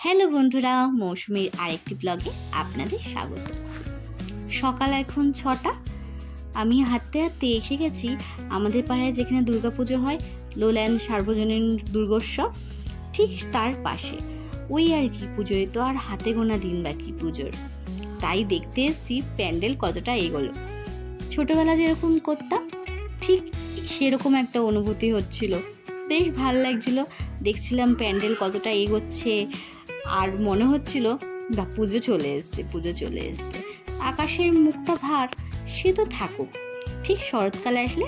Hello বন্ধুরা, মৌসুমীর আরেকটি ব্লগে আপনাদের স্বাগত। সকাল এখন 6টা। আমি হাঁটতে হাঁটতে এসে গেছি আমাদের পাড়ায় যেখানে দুর্গাপুজো হয়, লোল্যান্ড সার্বজনীন দুর্গোৎসব, ঠিক তার পাশে। ওই আর কি, পুজোয় তো আর হাতে গোনা দিন বাকি পুজোর। তাই দেখতে এসেছি প্যান্ডেল কতটা এগোলো। ছোটবেলা যেরকম করতাম ঠিক সেরকম একটা অনুভূতি হচ্ছিল, বেশ ভাল লাগছিল। দেখছিলাম প্যান্ডেল কতটা এগোচ্ছে, আর মনে হচ্ছিল বা পুজো চলে এসছে। আকাশের মুখটা ভার, সে তো থাকুক, ঠিক শরৎকালে আসলে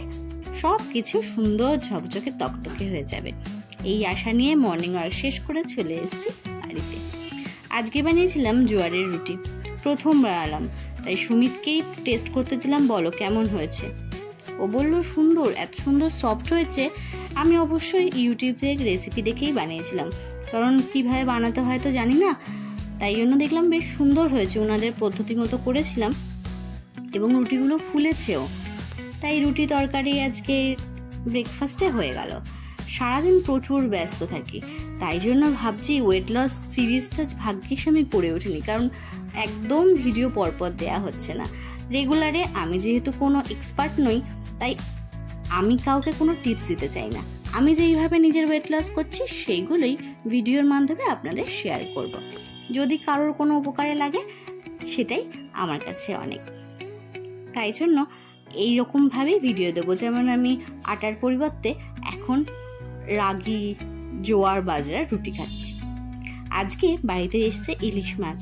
সব কিছু সুন্দর ঝকঝকে তকতকে হয়ে যাবে, এই আশা নিয়ে মর্নিং ওয়াক শেষ করে চলে এসেছি বাড়িতে। আজকে বানিয়েছিলাম জোয়ারের রুটি, প্রথম বানালাম, তাই সুমিতকেই টেস্ট করতে দিলাম, বলো কেমন হয়েছে। ও বললো সুন্দর, এত সুন্দর সফট হয়েছে। আমি অবশ্যই ইউটিউব থেকে রেসিপি দেখেই বানিয়েছিলাম, কারণ কিভাবে বানাতে হয় তো জানি না, তাই জন্য দেখলাম বেশ সুন্দর হয়েছে, ওনাদের পদ্ধতি মতো করেছিলাম এবং রুটিগুলো ফুলেছেও। তাই রুটি তরকারি আজকে ব্রেকফাস্টে হয়ে গেল। সারাদিন প্রচুর ব্যস্ত থাকি, তাই জন্য ভাবছি ওয়েট লস সিরিজটা ভাগ্যিস আমি করে উঠিনি, কারণ একদম ভিডিও পরপর দেয়া হচ্ছে না রেগুলারে। আমি যেহেতু কোনো এক্সপার্ট নই, তাই আমি কাউকে কোনো টিপস দিতে চাই না। আমি যেইভাবে নিজের ওয়েট লস করছি সেইগুলোই ভিডিওর মাধ্যমে আপনাদের শেয়ার করব। যদি কারোর কোনো উপকারে লাগে সেটাই আমার কাছে অনেক। তাই জন্য এইরকমভাবেই ভিডিও দেবো। যেমন আমি আটার পরিবর্তে এখন রাগি জোয়ার বাজরার রুটি খাচ্ছি। আজকে বাড়িতে এসছে ইলিশ মাছ,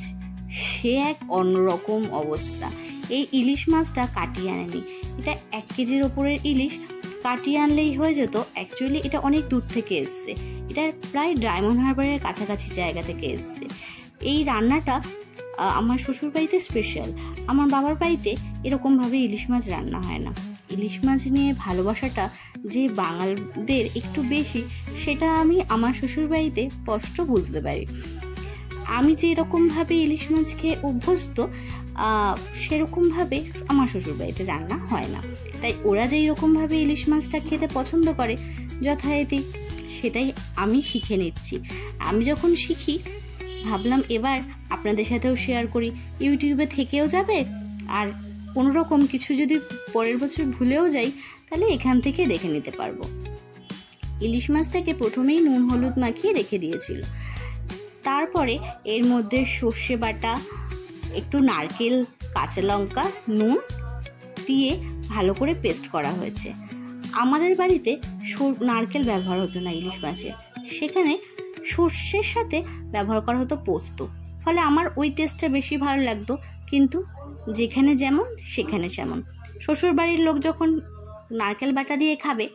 সে এক অন্যরকম অবস্থা। এই ইলিশ মাছটা কাটিয়ে আনেনি, এটা 1 কেজির ওপরের ইলিশ। কাটিয়ে আনলেই হয়ে যেত, অ্যাকচুয়ালি এটা অনেক দূর থেকে এসছে, এটা প্রায় ডায়মন্ড হারবারের কাছাকাছি জায়গা থেকে এসছে। এই রান্নাটা আমার শ্বশুর বাড়িতে স্পেশাল, আমার বাবার বাড়িতে এরকমভাবে ইলিশ মাছ রান্না হয় না। ইলিশ মাছ নিয়ে ভালোবাসাটা যে বাঙালদের একটু বেশি, সেটা আমি আমার শ্বশুর বাড়িতে স্পষ্ট বুঝতে পারি। আমি যে এরকমভাবে ইলিশ মাছ খেয়ে অভ্যস্ত, সেরকমভাবে আমার শ্বশুর বাড়িতে রান্না হয় না। তাই ওরা যে এরকমভাবে ইলিশ মাছটা খেতে পছন্দ করে যথারীতি, সেটাই আমি শিখে নিচ্ছি। আমি যখন শিখি ভাবলাম এবার আপনাদের সাথেও শেয়ার করি, ইউটিউবে থেকেও যাবে, আর কোনোরকম কিছু যদি পরের বছর ভুলেও যাই তাহলে এখান থেকে দেখে নিতে পারবো। ইলিশ মাছটাকে প্রথমেই নুন হলুদ মাখিয়ে রেখে দিয়েছিল, তারপরে এর মধ্যে সর্ষে বাটা, একটু নারকেল, কাঁচা লঙ্কা, নুন দিয়ে ভালো করে পেস্ট করা হয়েছে। আমাদের বাড়িতে নারকেল ব্যবহার হতো না ইলিশ মাছে, সেখানে সর্ষের সাথে ব্যবহার করা হতো পোস্ত, ফলে আমার ওই টেস্টটা বেশি ভালো লাগতো। কিন্তু যেখানে যেমন সেখানে যেমন, শ্বশুর বাড়ির লোক যখন নারকেল বাটা দিয়ে খাবে,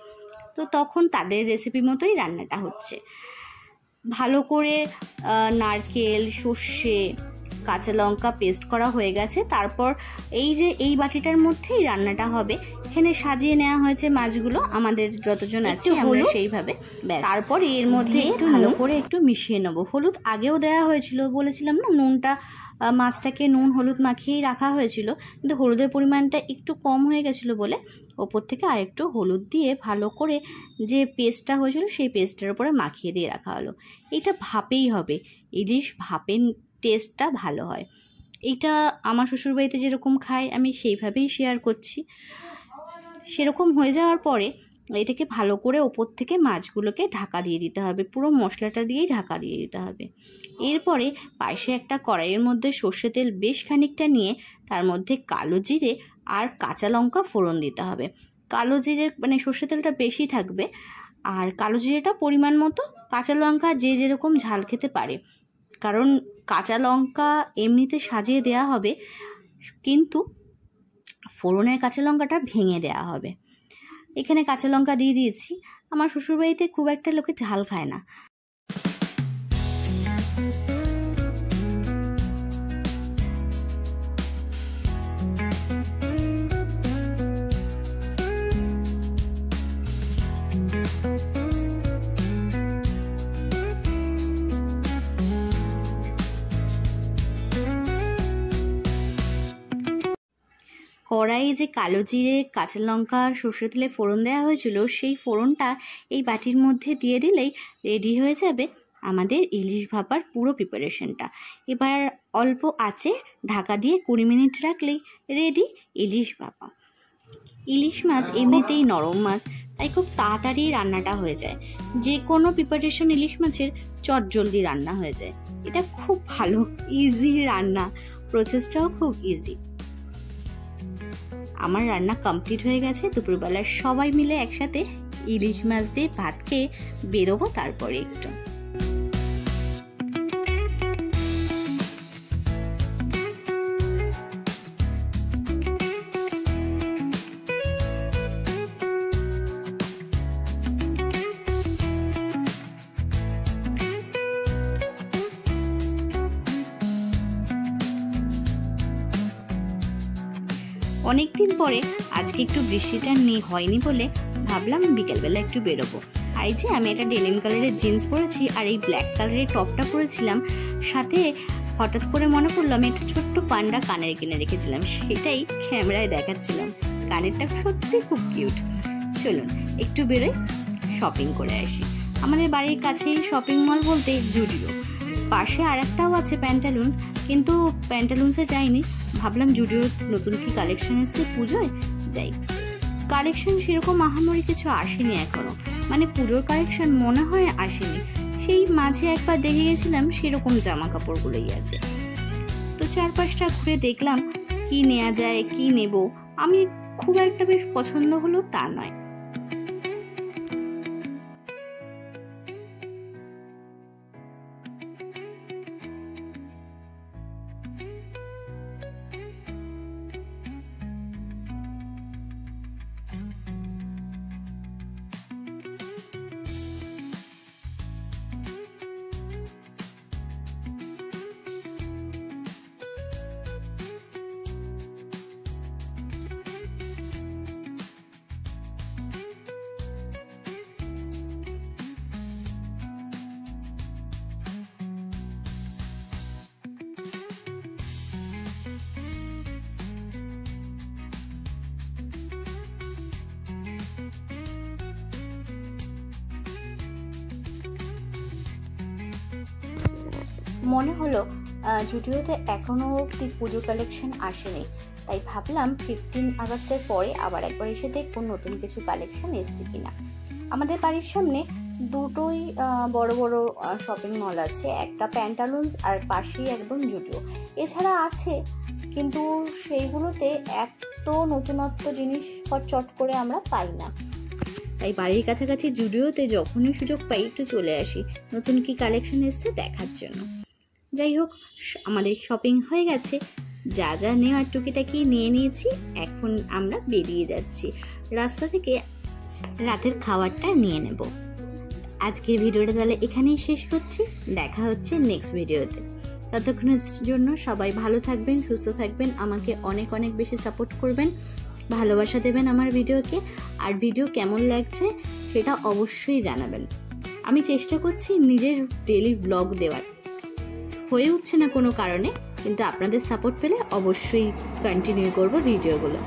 তো তখন তাদের রেসিপি মতোই রান্নাটা হচ্ছে। ভালো করে নারকেল, সর্ষে, কাঁচা লঙ্কা পেস্ট করা হয়ে গেছে। তারপর এই বাটিটার মধ্যেই রান্নাটা হবে। এখানে সাজিয়ে নেওয়া হয়েছে মাছগুলো, আমাদের যতজন আছে আমরা সেইভাবে। তারপর এর মধ্যে একটু ভালো করে একটু মিশিয়ে নেবো। হলুদ আগেও দেওয়া হয়েছিল, বলেছিলাম না, নুনটা মাছটাকে নুন হলুদ মাখিয়েই রাখা হয়েছিল, কিন্তু হলুদের পরিমাণটা একটু কম হয়ে গেছিলো বলে ওপর থেকে আরেকটু হলুদ দিয়ে ভালো করে যে পেস্টটা হয়েছিল সেই পেস্টের উপরে মাখিয়ে দিয়ে রাখা হলো। এটা ভাপেই হবে, ইলিশ ভাপের টেস্টটা ভালো হয়। এইটা আমার শ্বশুরবাড়িতে যেরকম খাই আমি সেইভাবেই শেয়ার করছি। সেরকম হয়ে যাওয়ার পরে এটাকে ভালো করে ওপর থেকে মাছগুলোকে ঢাকা দিয়ে দিতে হবে, পুরো মশলাটা দিয়েই ঢাকা দিয়ে দিতে হবে। এরপরে পাশে একটা কড়াইয়ের মধ্যে সর্ষে তেল বেশ খানিকটা নিয়ে তার মধ্যে কালো জিরে আর কাঁচা লঙ্কা ফোড়ন দিতে হবে। কালো জিরে মানে সর্ষে তেলটা বেশি থাকবে, আর কালো জিরেটা পরিমাণ মতো, কাঁচা লঙ্কা যে যেরকম ঝাল খেতে পারে, কারণ কাঁচা লঙ্কা এমনিতে সাজিয়ে দেয়া হবে, কিন্তু ফোড়নের কাঁচা লঙ্কাটা ভেঙে দেওয়া হবে। এখানে কাঁচা লঙ্কা দিয়ে দিয়েছি। আমার শ্বশুরবাড়িতে খুব একটা লোকে ঝাল খায় না। কড়াইয়ে যে কালো জিরে, কাঁচা লঙ্কা, সর্ষে তেলে ফোড়ন দেওয়া হয়েছিল, সেই ফোড়নটা এই বাটির মধ্যে দিয়ে দিলেই রেডি হয়ে যাবে আমাদের ইলিশ ভাপার পুরো প্রিপারেশনটা। এবার অল্প আঁচে ঢাকা দিয়ে 20 মিনিট রাখলেই রেডি ইলিশ ভাপা। ইলিশ মাছ এমনিতেই নরম মাছ, তাই খুব তাড়াতাড়ি রান্নাটা হয়ে যায়। যে কোনো প্রিপারেশন ইলিশ মাছের চটজলদি রান্না হয়ে যায়। এটা খুব ভালো ইজি রান্না, প্রসেসটাও খুব ইজি। আমার রান্না কমপ্লিট হয়ে গেছে। দুপুরবেলা সবাই মিলে একসাথে ইলিশ মাছ দিয়ে ভাত খেয়ে বেরোবো তারপরে একটু। অনেকদিন পরে আজকে একটু বৃষ্টিটা হয়নি বলে ভাবলাম বিকেলবেলা একটু বেরোবো। আর এই যে আমি একটা ডেনিম কালারের জিন্স পরেছি আর এই ব্ল্যাক কালারের টপটা পরেছিলাম, সাথে হঠাৎ করে মনে পড়লো আমি একটা ছোট্ট পান্ডা কানের কিনে রেখেছিলাম, সেটাই ক্যামেরায় দেখাচ্ছিলাম। কানেরটা সত্যি খুব কিউট। চলুন একটু বেরোই, শপিং করে আসি। আমাদের বাড়ির কাছেই শপিং মল বলতে জুডিও, পাশে আর একটাও আছে প্যান্টালুন্স, কিন্তু প্যান্টালুন্সে যাইনি। ভাবলাম জুডিওর নতুন কি কালেকশন এসেছে পুজোয়, যাই। কালেকশন সেরকম আহামরি কিছু আসেনি এখনো, মানে পুজোর কালেকশন মনে হয় আসেনি। সেই মাঝে একবার দেখে গেছিলাম সেরকম জামা কাপড়গুলোই আছে। তো চারপাশটা ঘুরে দেখলাম কি নেওয়া যায়, কি নেব। আমি খুব একটা বেশ পছন্দ হলো তা নয়। মনে হলো জুডিওতে এখনো অব্দি পুজো কালেকশন আসেনি, তাই ভাবলাম 15 আগস্টের পরে আবার একবার এসে দেখুন নতুন কিছু কালেকশন এসছে কিনা। আমাদের বাড়ির সামনে দুটোই বড় বড় শপিং মল আছে, একটা প্যান্টালুন্স আর পাশেই একদম জুডিও। এছাড়া আছে, কিন্তু সেইগুলোতে এত নতুনত্ব জিনিস চট করে আমরা পাই না। তাই বাড়ির কাছাকাছি জুডিওতে যখনই সুযোগ পাই একটু চলে আসি নতুন কি কালেকশন এসছে দেখার জন্য। যাই হোক, আমাদের শপিং হয়ে গেছে, যা যা নেওয়ার টুকিটাকি নিয়ে নিয়েছি। এখন আমরা বেরিয়ে যাচ্ছি, রাস্তা থেকে রাতের খাবারটা নিয়ে নেব। আজকের ভিডিওটা তাহলে এখানেই শেষ করছি, দেখা হচ্ছে নেক্সট ভিডিওতে। ততক্ষণের জন্য সবাই ভালো থাকবেন, সুস্থ থাকবেন, আমাকে অনেক অনেক বেশি সাপোর্ট করবেন, ভালোবাসা দেবেন আমার ভিডিওকে। আর ভিডিও কেমন লাগছে সেটা অবশ্যই জানাবেন। আমি চেষ্টা করছি নিজের ডেইলি ব্লগ দেওয়ার, হয়ে উঠছে না কোনো কারণে, কিন্তু আপনাদের সাপোর্ট পেলে অবশ্যই কন্টিনিউ করব ভিডিওগুলো।